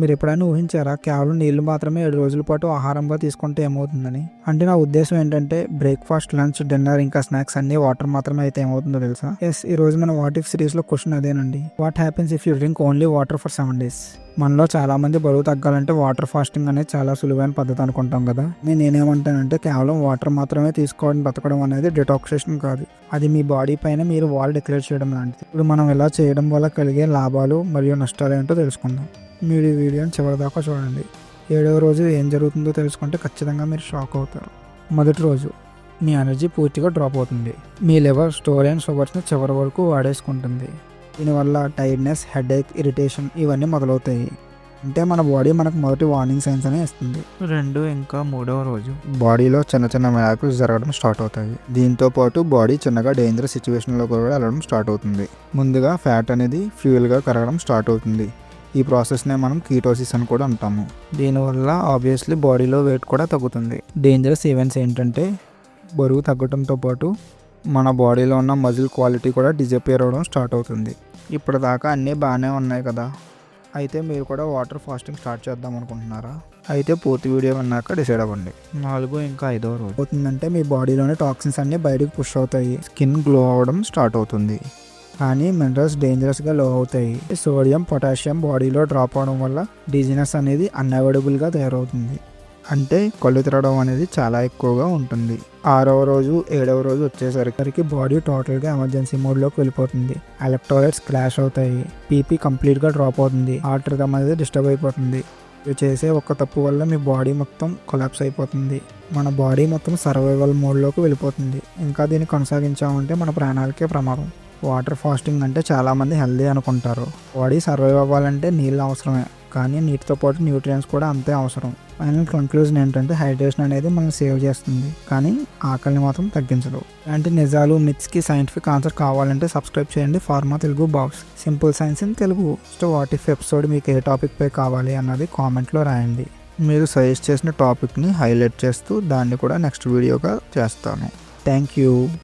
మీరు ఎప్పుడైనా ఊహించారా కేవలం నీళ్లు మాత్రమే 7 రోజుల పాటు ఆహారంగా తీసుకుంటే ఏమవుతుందని? అంటే నా ఉద్దేశం ఏంటంటే బ్రేక్ఫాస్ట్, లంచ్, డిన్నర్ ఇంకా స్నాక్స్ అన్ని వాటర్ మాత్రమే అయితే ఏమవుతుందో తెలుసా? ఎస్, ఈ రోజు మన వాట్ ఇఫ్ సిరీస్ లో క్వశ్చన్ అదేనండి. What happens if you drink only water for 7 days? మనలో చాలా మంది బరువు తగ్గాలంటే వాటర్ ఫాస్టింగ్ అనేది చాలా సులువైన పద్ధతి అనుకుంటాం కదా. నేనేమంటానంటే కేవలం వాటర్ మాత్రమే తీసుకోవడం బతకడం అనేది డిటాక్సేషన్ కాదు. అది మీ బాడీ పైన మీరు వాల్ డిక్లేర్ చేయడం లాంటిది. ఇప్పుడు మనం ఇలా చేయడం వల్ల కలిగే లాభాలు మరియు నష్టాలు ఏంటో తెలుసుకుందాం. మీరు ఈ వీడియోని చివరిదాకా చూడండి. 7వ రోజు ఏం జరుగుతుందో తెలుసుకుంటే ఖచ్చితంగా మీరు షాక్ అవుతారు. మొదటి రోజు మీ ఎనర్జీ పూర్తిగా డ్రాప్ అవుతుంది. మీ లివర్ స్టోర్ అయిన షుగర్స్ని చివరి వరకు వాడేసుకుంటుంది. దీనివల్ల టైర్డ్నెస్, హెడేక్, ఇరిటేషన్ ఇవన్నీ మొదలవుతాయి. అంటే మన బాడీ మనకు మొదటి వార్నింగ్ సైన్స్ అనే ఇస్తుంది. 2 ఇంకా 3వ రోజు బాడీలో చిన్న చిన్న మ్యాకుల్స్ జరగడం స్టార్ట్ అవుతాయి. దీంతో పాటు బాడీ చిన్నగా డేంజరస్ సిచ్యువేషన్లో కూడా వెళ్ళడం స్టార్ట్ అవుతుంది. ముందుగా ఫ్యాట్ అనేది ఫ్యూయల్గా కరగడం స్టార్ట్ అవుతుంది. ఈ ప్రాసెస్నే మనం కీటోసిస్ అని కూడా అంటాము. దీనివల్ల ఆబ్వియస్లీ బాడీలో వెయిట్ కూడా తగ్గుతుంది. డేంజరస్ ఈవెంట్స్ ఏంటంటే బరువు తగ్గడంతో పాటు మన బాడీలో ఉన్న మజిల్ క్వాలిటీ కూడా డిజపియర్ అవ్వడం స్టార్ట్ అవుతుంది. ఇప్పటిదాకా అన్నీ బాగానే ఉన్నాయి కదా, అయితే మీరు కూడా వాటర్ ఫాస్టింగ్ స్టార్ట్ చేద్దాం అనుకుంటున్నారా? అయితే పూర్తి వీడియో విన్నాక డిసైడ్ అవ్వండి. 4 ఇంకా 5వ రోజు అవుతుందంటే మీ బాడీలోని టాక్సిన్స్ అన్నీ బయటకు పుష్ అవుతాయి. స్కిన్ గ్లో అవ్వడం స్టార్ట్ అవుతుంది. కానీ మినరల్స్ డేంజరస్గా లో అవుతాయి. సోడియం, పొటాషియం బాడీలో డ్రాప్ అవడం వల్ల డిజినెస్ అనేది అన్అవాయిడబుల్గా తయారవుతుంది. అంటే కళ్ళు తిరగడం అనేది చాలా ఎక్కువగా ఉంటుంది. 6వ రోజు 7వ రోజు వచ్చేసరికి బాడీ టోటల్గా ఎమర్జెన్సీ మోడ్లోకి వెళ్ళిపోతుంది. ఎలక్ట్రోలైట్స్ క్రాష్ అవుతాయి. పీపీ కంప్లీట్గా డ్రాప్ అవుతుంది. హార్ట్ రిథమ్ అనేది డిస్టర్బ్ అయిపోతుంది. ఇది చేసే ఒక్క తప్పు వల్ల మీ బాడీ మొత్తం కొలాప్స్ అయిపోతుంది. మన బాడీ మొత్తం సర్వైవల్ మోడ్లోకి వెళ్ళిపోతుంది. ఇంకా దీన్ని కొనసాగించామంటే మన ప్రాణాలకే ప్రమాదం. వాటర్ ఫాస్టింగ్ అంటే చాలామంది హెల్దీ అనుకుంటారు. బాడీ సర్వైవ్ అవ్వాలంటే నీళ్ళు అవసరమే, కానీ నీటితో పాటు న్యూట్రియంట్స్ కూడా అంతే అవసరం. ఫైనల్ కంక్లూజన్ ఏంటంటే హైడ్రేషన్ అనేది మనం సేవ్ చేస్తుంది, కానీ ఆకలిని మాత్రం తగ్గించదు. ఇలాంటి నిజాలు, మిత్స్కి సైంటిఫిక్ ఆన్సర్ కావాలంటే సబ్స్క్రైబ్ చేయండి pharma Telugu box. Simple science in Telugu. What if episode మీకు ఏ టాపిక్ పై కావాలి అన్నది కామెంట్లో రాయండి. మీరు సజెస్ట్ చేసిన టాపిక్ని హైలైట్ చేస్తూ దాన్ని కూడా నెక్స్ట్ వీడియోగా చేస్తాను. Thank you.